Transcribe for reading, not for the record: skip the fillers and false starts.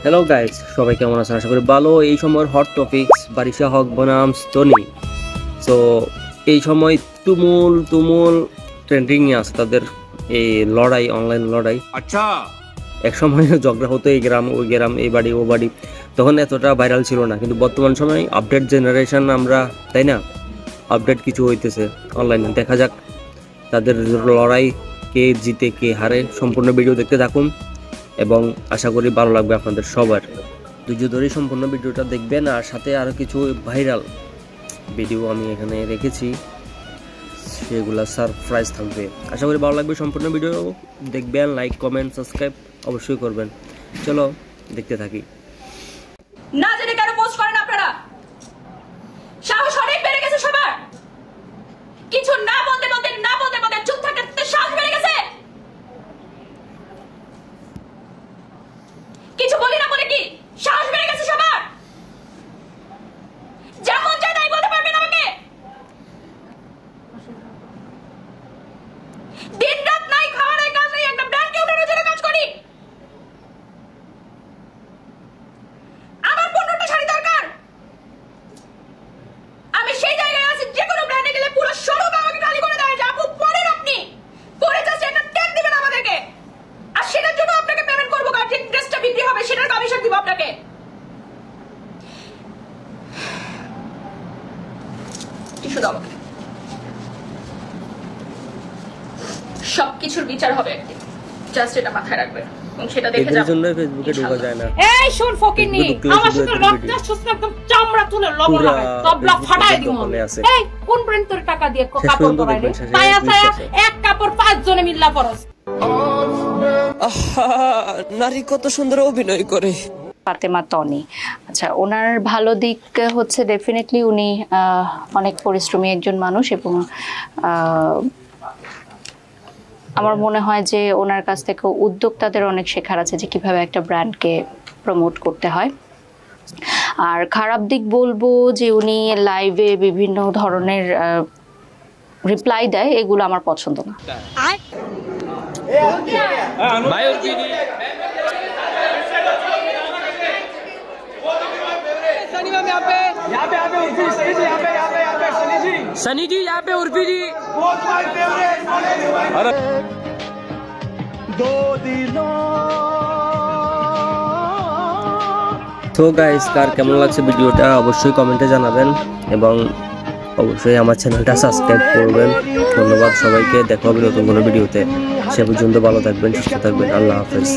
Hello guys, সবাই কেমন আছেন? আশা করি ভালো। এই সময়ের হট টপিকস বারিশা হক বনাম স্তনি। সো এই সময় তুমুল ট্রেন্ডিং এ আছে তাদের এই লড়াই, অনলাইন লড়াই। আচ্ছা, এক সময় ঝগড়া হতো এই গ্রাম ওই গ্রাম, এই বাড়ি ও বাড়ি, তখন এতটা ভাইরাল ছিল না। কিন্তু বর্তমান সময় আপডেট জেনারেশন আমরা, তাই না? আপডেট কিছু হইতেছে অনলাইনে, দেখা যাক তাদের লড়াই, কে জিতে কে হারে। সম্পূর্ণ ভিডিও দেখতে থাকুন এবং আশা করি ভালো লাগবে আপনাদের সবার। ধৈর্য ধরে সম্পূর্ণ ভিডিওটা দেখবেন। আর সাথে আরও কিছু ভাইরাল ভিডিও আমি এখানে রেখেছি, সেগুলো সারপ্রাইজ থাকবে। আশা করি ভালো লাগবে। সম্পূর্ণ ভিডিও দেখবেন, লাইক কমেন্ট সাবস্ক্রাইব অবশ্যই করবেন। চলো দেখতে থাকি। না জেনে কেন পোস্ট করেন আপনারা? সাহস অনেক বেড়ে গেছে সবার। কিছু না বলতে বলতে চুপ থাকতে সাহস বেড়ে গেছে। কিছু বলি না বলে কি সাহস বেড়ে গেছে সবার? যেমন চাই তাই বলতে পারবেন আমাকে? দিন রাত নাই, খাওয়া নাই, কাজ নাই, একটা ব্র্যান্ডকে উঠানোর জন্য কাজ করি। আমার 15টা শাড়ি দরকার। আমি সেই জায়গায় আছি, যে কোনো ব্র্যান্ডে গেলে পুরো শোরুম আমাকে খালি করে দেয়। আপু পরেন, আপনি পরে জাস্ট একটা ট্যাগ দিবেন আমাদেরকে, আর সেটার জন্য আপনাকে পেমেন্ট করবো। আর যে ড্রেসটা বিক্রি হবে সেটার কমিশন দিব আপনাকে। টিস্যু দাও আমাকে। সবকিছুর বিচার হবে একদিন, জাস্ট এটা মাথায় রাখবেন এবং সেটা দেখে যাবেন। এর জন্য ফেসবুকে ঢোকা যায় না। এই শুন ফকিনি, আমার সাথে লজ্জা সুস্না একদম চামড়া তুলে লবণ লাগাই সব ব্লক ফাটাই দিমু। এই কোন ব্র্যান্ড তোর টাকা দিয়ে কাপড় পরাইলে? তায়া এক কাপড় 5 জনে মিল্লা পরস। নারী কত সুন্দর অভিনয় করে। ফাতেমা তনি, আচ্ছা, ওনার ভালো দিক হচ্ছে ডেফিনেটলি উনি অনেক পরিশ্রমী একজন মানুষ এবং আমার মনে হয় যে ওনার কাছ থেকে উদ্যোক্তাদের অনেক শেখার আছে যে কিভাবে একটা ব্র্যান্ডকে প্রমোট করতে হয়। আর খারাপ দিক বলবো যে উনি লাইভে বিভিন্ন ধরনের রিপ্লাই দেয়, এগুলো আমার পছন্দ না। सनी जी यहाँ पे उर्फी जी। তো গাইস, কার কেমন লাগছে ভিডিওটা অবশ্যই কমেন্টে জানাবেন এবং অবশ্যই আমার চ্যানেলটা সাবস্ক্রাইব করবেন। ধন্যবাদ সবাইকে। দেখা হবে নতুন কোনো ভিডিওতে। সে পর্যন্ত ভালো থাকবেন, সুস্থ থাকবেন। আল্লাহ হাফেজ।